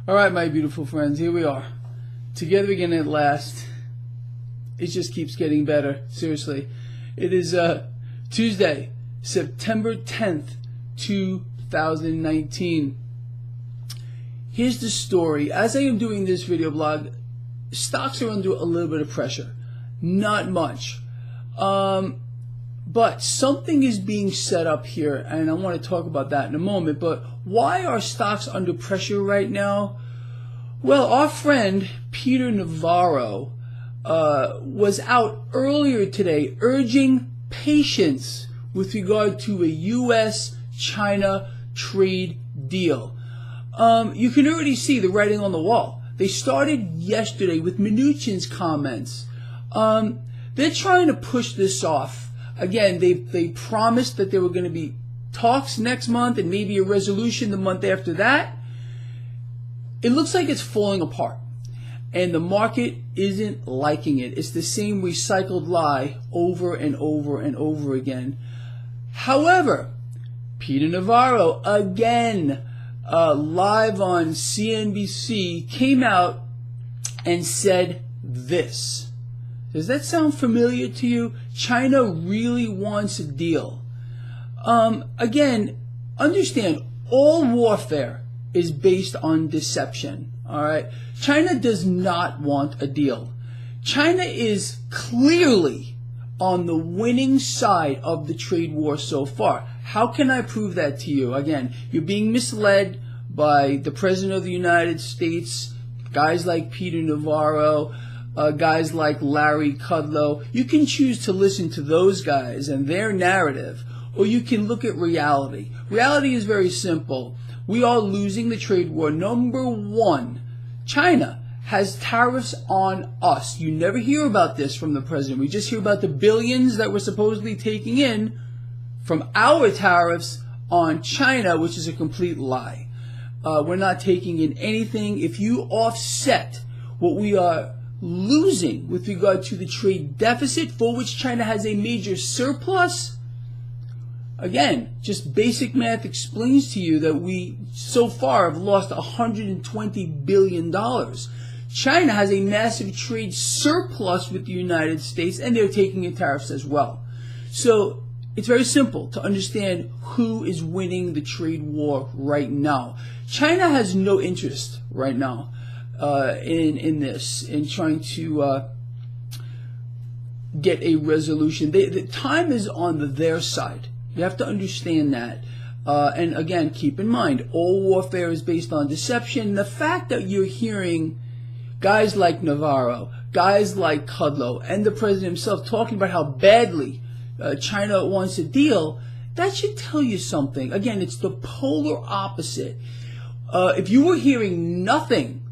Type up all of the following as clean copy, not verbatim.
Alright, my beautiful friends, here we are. Together again at last. It just keeps getting better, seriously. It is Tuesday, September 10th, 2019. Here's the story. As I am doing this video blog, stocks are under a little bit of pressure. Not much. But something is being set up here, and I want to talk about that in a moment. But why are stocks under pressure right now? Well, our friend Peter Navarro was out earlier today urging patience with regard to a U.S.-China trade deal. You can already see the writing on the wall. They started yesterday with Mnuchin's comments. They're trying to push this off. Again, they promised that there were going to be talks next month and maybe a resolution the month after that. It looks like it's falling apart, and the market isn't liking it. It's the same recycled lie over and over and over again. However, Peter Navarro, again, live on CNBC, came out and said this. Does that sound familiar to you? China really wants a deal. Again, understand, all warfare is based on deception. All right? China does not want a deal. China is clearly on the winning side of the trade war so far. How can I prove that to you? Again, you're being misled by the President of the United States, guys like Peter Navarro, guys like Larry Kudlow. You can choose to listen to those guys and their narrative, or you can look at reality. Reality is very simple. We are losing the trade war. Number one, China has tariffs on us. You never hear about this from the president. We just hear about the billions that we're supposedly taking in from our tariffs on China, which is a complete lie. We're not taking in anything. If you offset what we are losing with regard to the trade deficit, for which China has a major surplus, again, just basic math explains to you that we so far have lost $120 billion. China has a massive trade surplus with the United States, and they're taking in tariffs as well. So it's very simple to understand who is winning the trade war right now. China has no interest right now in trying to get a resolution. The time is on their side. You have to understand that. And again, keep in mind, all warfare is based on deception. The fact that you're hearing guys like Navarro, guys like Kudlow, and the president himself talking about how badly China wants a deal, that should tell you something. Again, it's the polar opposite. If you were hearing nothing,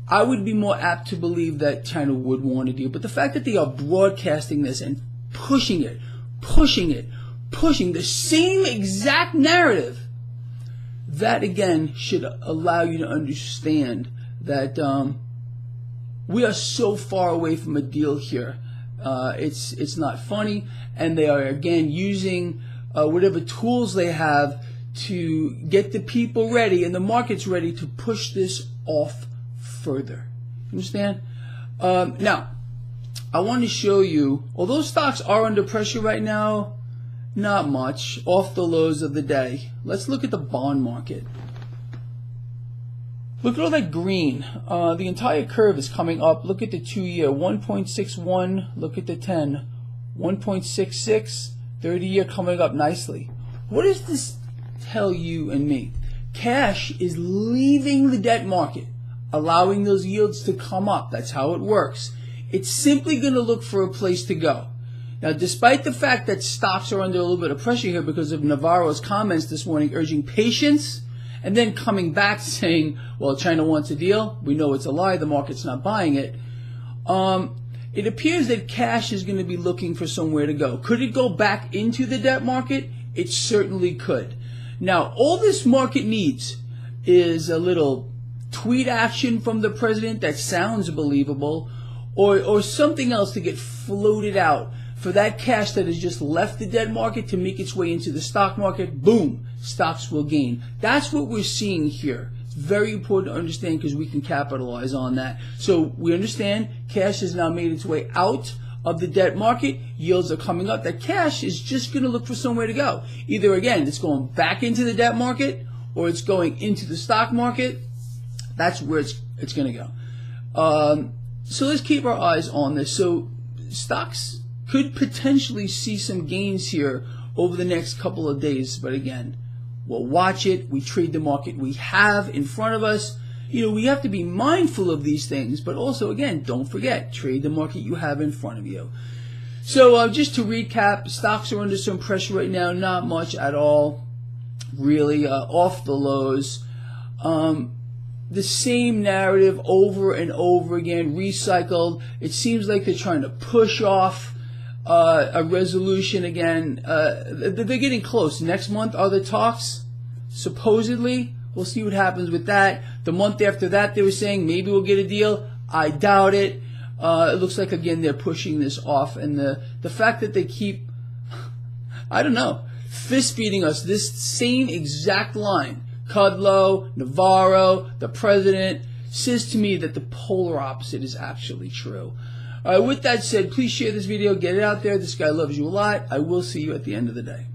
I would be more apt to believe that China would want a deal. But the fact that they are broadcasting this and pushing the same exact narrative, that again should allow you to understand that we are so far away from a deal here. It's not funny, and they are again using whatever tools they have to get the people ready and the markets ready to push this off further. Understand? Now, I want to show you, although stocks are under pressure right now, not much, off the lows of the day. Let's look at the bond market. Look at all that green. The entire curve is coming up. Look at the 2-year, 1.61. Look at the 10, 1.66. 30-year coming up nicely. What does this tell you and me? Cash is leaving the debt market, allowing those yields to come up. That's how it works. It's simply going to look for a place to go. Now, despite the fact that stocks are under a little bit of pressure here because of Navarro's comments this morning urging patience, and then coming back saying, well, China wants a deal, we know it's a lie, the market's not buying it, it appears that cash is going to be looking for somewhere to go. Could it go back into the debt market? It certainly could. Now, all this market needs is a little tweet action from the president that sounds believable, or something else to get floated out for that cash that has just left the debt market to make its way into the stock market. Boom, stocks will gain. That's what we're seeing here. It's very important to understand because we can capitalize on that. So we understand cash has now made its way out of the debt market. Yields are coming up. That cash is just going to look for somewhere to go. Either, again, it's going back into the debt market or it's going into the stock market. That's where it's going to go. So let's keep our eyes on this. So stocks could potentially see some gains here over the next couple of days. But again, we'll watch it. We trade the market we have in front of us. We have to be mindful of these things, but also, again, don't forget, trade the market you have in front of you. So just to recap, stocks are under some pressure right now, not much at all, really, off the lows. The same narrative over and over again, recycled. It seems like they're trying to push off a resolution again. They're getting close. Next month are the talks, supposedly. We'll see what happens with that. The month after that, they were saying maybe we'll get a deal. I doubt it. It looks like, again, they're pushing this off. And the fact that they keep, I don't know, fist beating us this same exact line, Kudlow, Navarro, the president, says to me that the polar opposite is actually true. With that said, please share this video. Get it out there. This guy loves you a lot. I will see you at the end of the day.